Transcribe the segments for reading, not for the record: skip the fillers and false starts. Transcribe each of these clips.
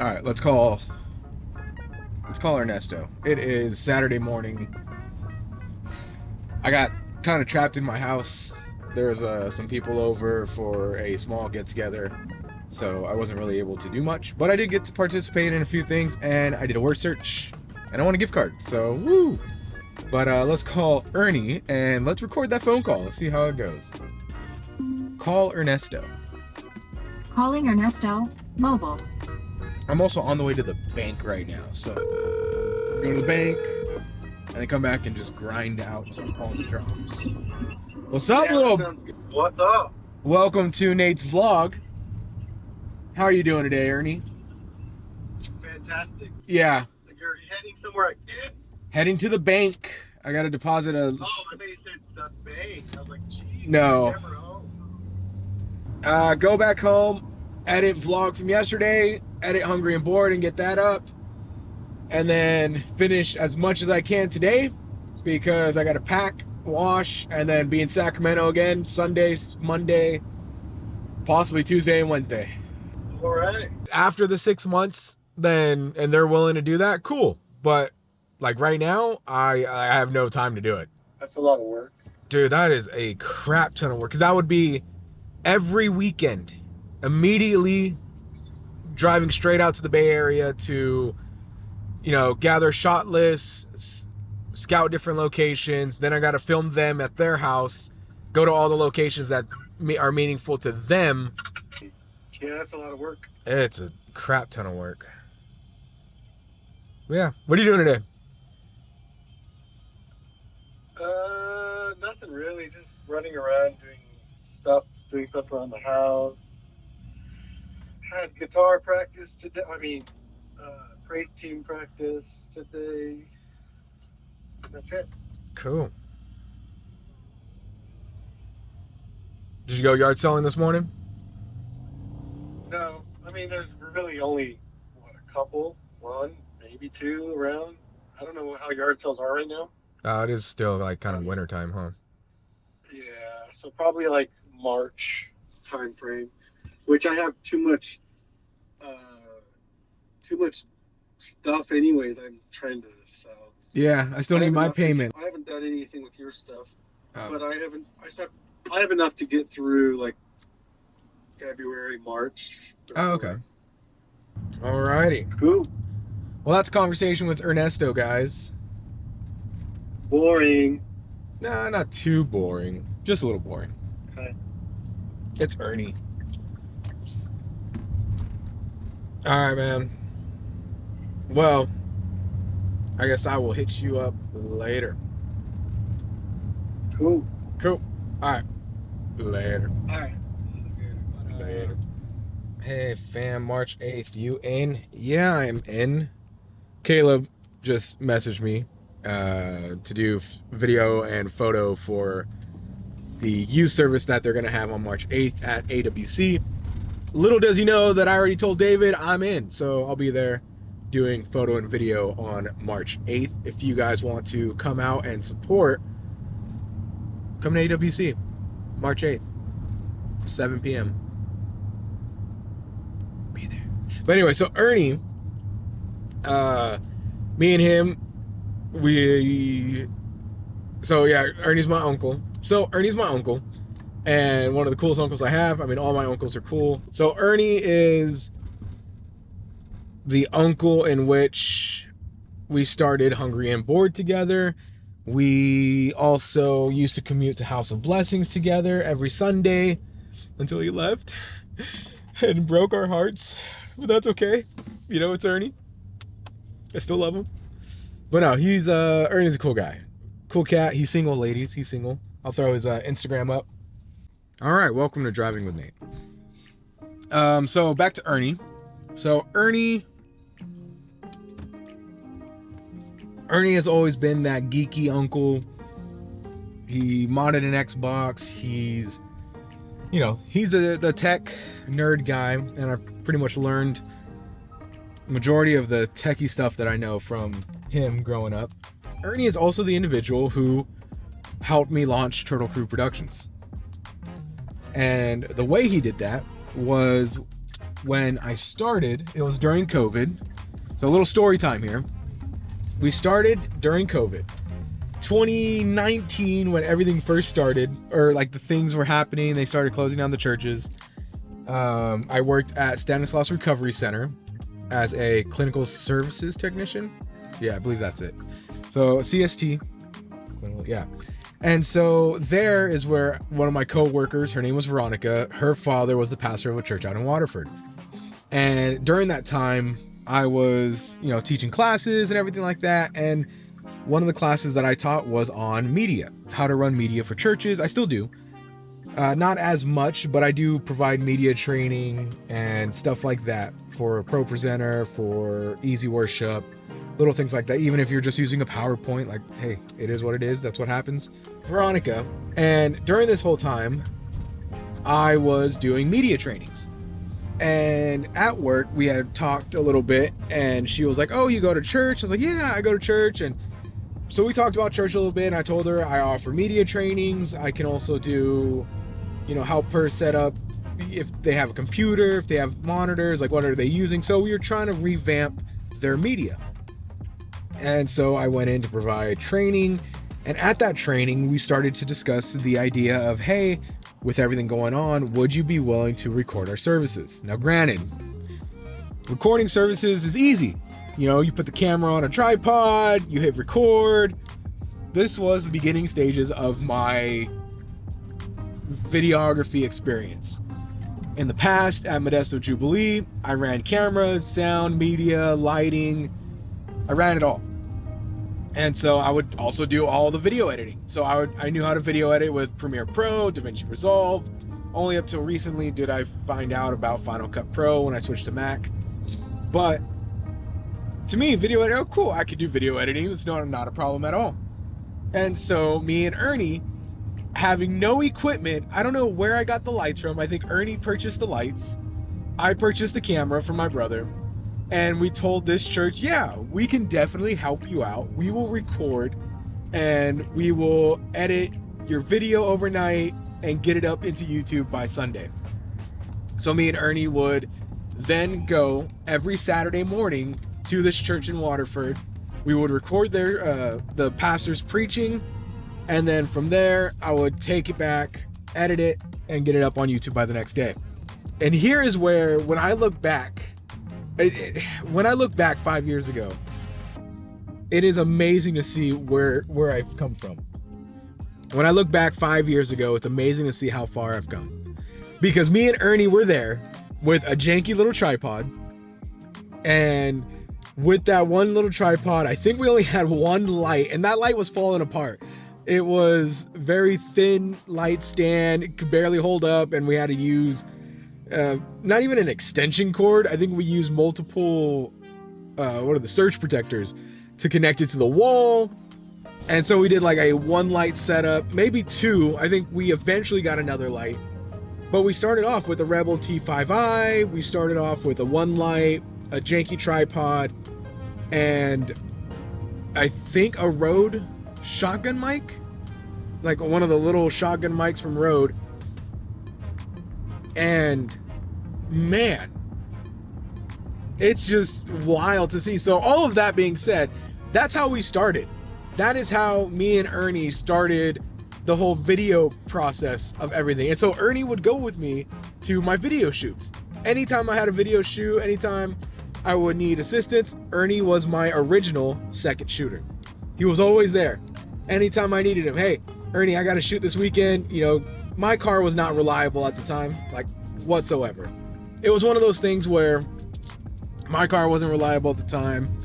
All right, let's call Ernesto. It is Saturday morning. I got kind of trapped in my house. There's some people over for a small get-together, so I wasn't really able to do much. But I did get to participate in a few things, and I did a word search, and I won a gift card. So woo! But let's call Ernie and let's record that phone call. Let's see how it goes. Call Ernesto. Calling Ernesto, mobile. I'm also on the way to the bank right now, so go to the bank and then come back and just grind out some home drops. What's up, What's up? Welcome to Nate's vlog. How are you doing today, Ernie? Fantastic. Yeah, You're heading somewhere again? heading to the bank. I gotta deposit a. Oh, I thought you said the bank. I was like, geez. No. Never home. Go back home, edit vlog from yesterday, edit Hungry and Bored and get that up, and then finish as much as I can today because I gotta pack, wash, and then be in Sacramento again Sunday, Monday, possibly Tuesday and Wednesday. All right. After the 6 months, then, and they're willing to do that, cool. But like right now, I have no time to do it. That's a lot of work. Dude, that is a crap ton of work. Because that would be every weekend, immediately driving straight out to the Bay Area to, you know, gather shot lists, scout different locations. Then I got to film them at their house, go to all the locations that are meaningful to them. Yeah, that's a lot of work. It's a crap ton of work. Yeah. What are you doing today? Nothing really. Just running around doing stuff around the house. Had guitar practice today. Praise team practice today. That's it. Cool. Did you go yard selling this morning? No, there's really only, a couple? One, maybe two around. I don't know how yard sales are right now. It is still like kind of winter time, huh? Yeah, so probably like March time frame, which I have too much stuff anyways I'm trying to sell. Yeah, I still need my payment. I haven't done anything with your stuff, but I have enough to get through like February, March. Oh, okay. Alrighty. Cool. Well, that's a conversation with Ernesto, guys. Boring. Nah, not too boring. Just a little boring. Okay. It's Ernie. Alright, man. Well, I guess I will hit you up later. Cool. Cool. Alright. Later. All right. Later. Hey, fam, March 8th, you in? Yeah, I am in. Caleb just messaged me to do video and photo for the youth service that they're going to have on March 8th at AWC. Little does he know that I already told David I'm in, so I'll be there doing photo and video on March 8th. If you guys want to come out and support, come to AWC, March 8th, 7 p.m. Be there. But anyway, so Ernie, me and him, Ernie's my uncle. So Ernie's my uncle, and one of the coolest uncles I have. All my uncles are cool. So Ernie is the uncle in which we started Hungry and Bored together. We also used to commute to House of Blessings together every Sunday until he left and broke our hearts. But that's okay. You know, it's Ernie. I still love him. But no, Ernie's a cool guy. Cool cat. He's single, ladies. He's single. I'll throw his Instagram up. All right, welcome to Driving with Nate. So back to Ernie. So Ernie has always been that geeky uncle. He modded an Xbox. He's the tech nerd guy, and I've pretty much learned majority of the techie stuff that I know from him growing up. Ernie is also the individual who helped me launch Turtle Crew Productions. And the way he did that was when I started, it was during COVID. So a little story time here. We started during COVID. 2019, when everything first started, or like the things were happening, they started closing down the churches. I worked at Stanislaus Recovery Center as a clinical services technician. Yeah, I believe that's it. So CST. Yeah. And so there is where one of my co-workers, her name was Veronica, her father was the pastor of a church out in Waterford. And during that time, I was, teaching classes and everything like that. And one of the classes that I taught was on media, how to run media for churches. I still do. Not as much, but I do provide media training and stuff like that for Pro Presenter, for Easy Worship, little things like that. Even if you're just using a PowerPoint, like, hey, it is what it is. That's what happens. Veronica. And during this whole time, I was doing media trainings. And at work, we had talked a little bit, and she was like, oh, you go to church? I was like, yeah, I go to church. And so we talked about church a little bit, and I told her I offer media trainings. I can also do, help her set up if they have a computer, if they have monitors, like what are they using? So we were trying to revamp their media. And so I went in to provide training. And at that training, we started to discuss the idea of, hey, with everything going on, would you be willing to record our services? Now, granted, recording services is easy. You put the camera on a tripod, you hit record. This was the beginning stages of my videography experience. In the past, at Modesto Jubilee, I ran cameras, sound, media, lighting. I ran it all. And so I would also do all the video editing. So I knew how to video edit with Premiere Pro, DaVinci Resolve. Only up till recently did I find out about Final Cut Pro when I switched to Mac. But to me, video editing, oh cool, I could do video editing. It's not a problem at all. And so me and Ernie, having no equipment, I don't know where I got the lights from. I think Ernie purchased the lights. I purchased the camera from my brother. And we told this church, yeah, we can definitely help you out. We will record and we will edit your video overnight and get it up into YouTube by Sunday. So me and Ernie would then go every Saturday morning to this church in Waterford. We would record the pastor's preaching. And then from there, I would take it back, edit it, and get it up on YouTube by the next day. And here is where, when I look back, when I look back 5 years ago, it is amazing to see where I've come from. When I look back 5 years ago, it's amazing to see how far I've come. Because me and Ernie were there with a janky little tripod. And with that one little tripod, I think we only had one light, and that light was falling apart. It was very thin light stand, it could barely hold up, and we had to use not even an extension cord. I think we used multiple surge protectors to connect it to the wall. And so we did like a one light setup, maybe two. I think we eventually got another light, but we started off with a Rebel T5i. We started off with a one light, a janky tripod, and I think a Rode shotgun mic, like one of the little shotgun mics from Rode. And man, it's just wild to see. So all of that being said, that's how we started. That is how me and Ernie started the whole video process of everything. And so Ernie would go with me to my video shoots. Anytime I had a video shoot, anytime I would need assistance, Ernie was my original second shooter. He was always there. Anytime I needed him, hey, Ernie, I got to shoot this weekend. My car was not reliable at the time, like whatsoever. It was one of those things where my car wasn't reliable at the time,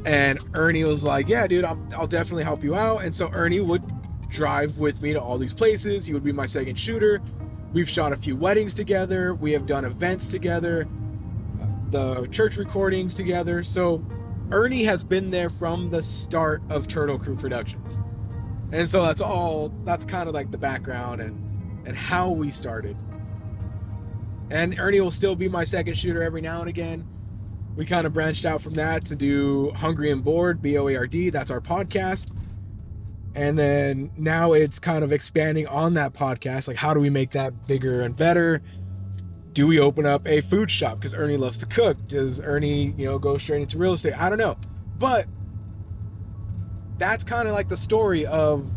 and Ernie was like, yeah, dude, I'll definitely help you out. And so Ernie would drive with me to all these places. He would be my second shooter. We've shot a few weddings together. We have done events together, the church recordings together. So Ernie has been there from the start of Turtle Crew Productions. And so that's kind of like the background and how we started. And Ernie will still be my second shooter every now and again. We kind of branched out from that to do Hungry and Bored, BOARD, that's our podcast. And then now it's kind of expanding on that podcast. Like, how do we make that bigger and better? Do we open up a food shop because Ernie loves to cook? Does Ernie, go straight into real estate? I don't know. But that's kind of like the story of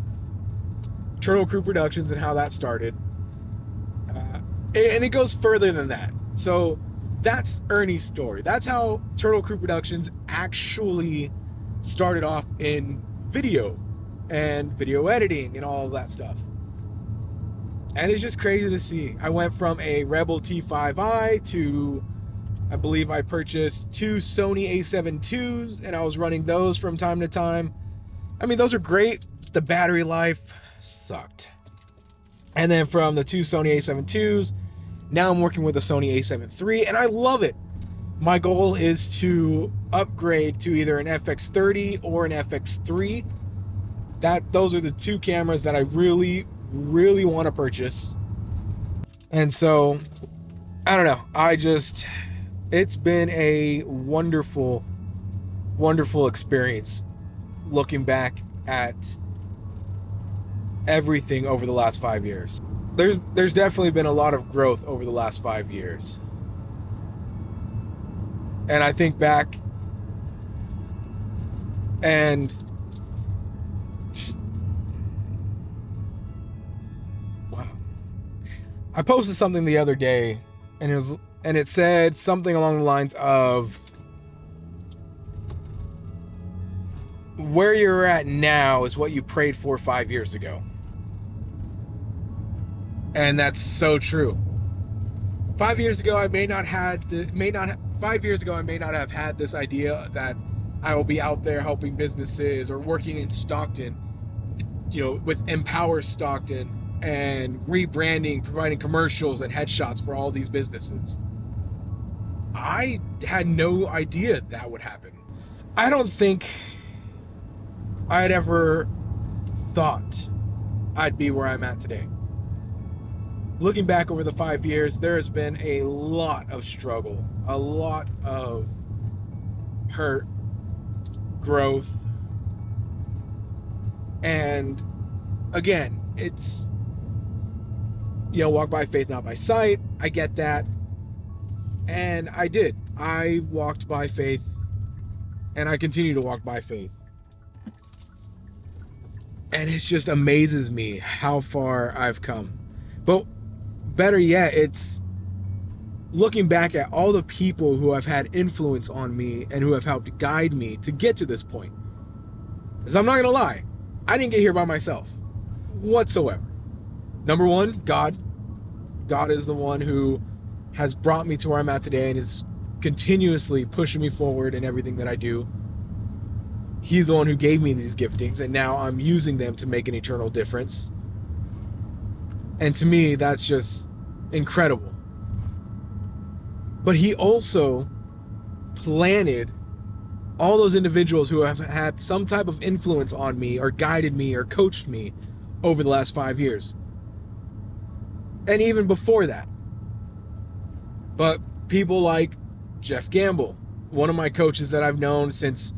Turtle Crew Productions and how that started. And it goes further than that. So that's Ernie's story. That's how Turtle Crew Productions actually started off in video and video editing and all of that stuff. And it's just crazy to see. I went from a Rebel T5i to, I believe I purchased 2 Sony A7 IIs, and I was running those from time to time. I mean, those are great. The battery life sucked. And then from the 2 Sony A7 IIs, now I'm working with a Sony A7 III, and I love it. My goal is to upgrade to either an FX30 or an FX3. Those are the 2 cameras that I really want to purchase. And so, I don't know. It's been a wonderful experience looking back at everything over the last 5 years. There's definitely been a lot of growth over the last 5 years. And I think back and wow. I posted something the other day and it said something along the lines of, where you're at now is what you prayed for 5 years ago. And that's so true. 5 years ago, I may not have had this idea that I will be out there helping businesses or working in Stockton, with Empower Stockton and rebranding, providing commercials and headshots for all these businesses. I had no idea that would happen. I don't think I'd ever thought I'd be where I'm at today. Looking back over the 5 years, there has been a lot of struggle, a lot of hurt, growth, and again, it's, walk by faith, not by sight. I get that. And I did. I walked by faith, and I continue to walk by faith. And it just amazes me how far I've come. But better yet, it's looking back at all the people who have had influence on me and who have helped guide me to get to this point. Because I'm not going to lie, I didn't get here by myself whatsoever. Number one, God. God is the one who has brought me to where I'm at today and is continuously pushing me forward in everything that I do. He's the one who gave me these giftings, and now I'm using them to make an eternal difference. And to me, that's just incredible. But he also planted all those individuals who have had some type of influence on me or guided me or coached me over the last 5 years. And even before that. But people like Jeff Gamble, one of my coaches that I've known since,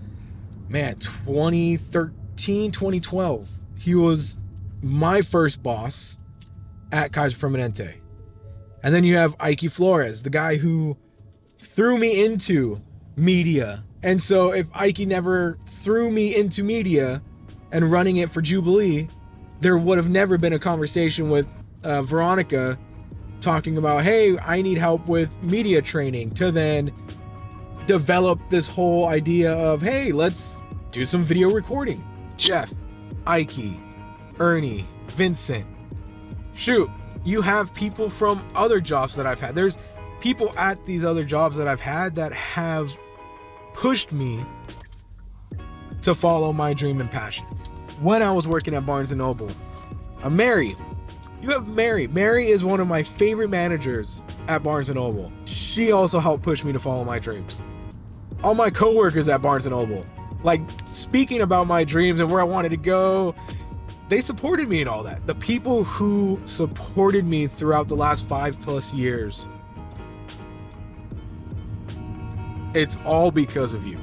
2013, 2012. He was my first boss at Kaiser Permanente. And then you have Ike Flores, the guy who threw me into media. And so if Ike never threw me into media and running it for Jubilee, there would have never been a conversation with Veronica talking about, hey, I need help with media training, to then develop this whole idea of, hey, let's do some video recording. Jeff, Ike, Ernie, Vincent. Shoot, you have people from other jobs that I've had. There's people at these other jobs that I've had that have pushed me to follow my dream and passion. When I was working at Barnes & Noble, Mary, you have Mary. Mary is one of my favorite managers at Barnes & Noble. She also helped push me to follow my dreams. All my coworkers at Barnes & Noble, like speaking about my dreams and where I wanted to go, they supported me in all that. The people who supported me throughout the last 5+ years, it's all because of you.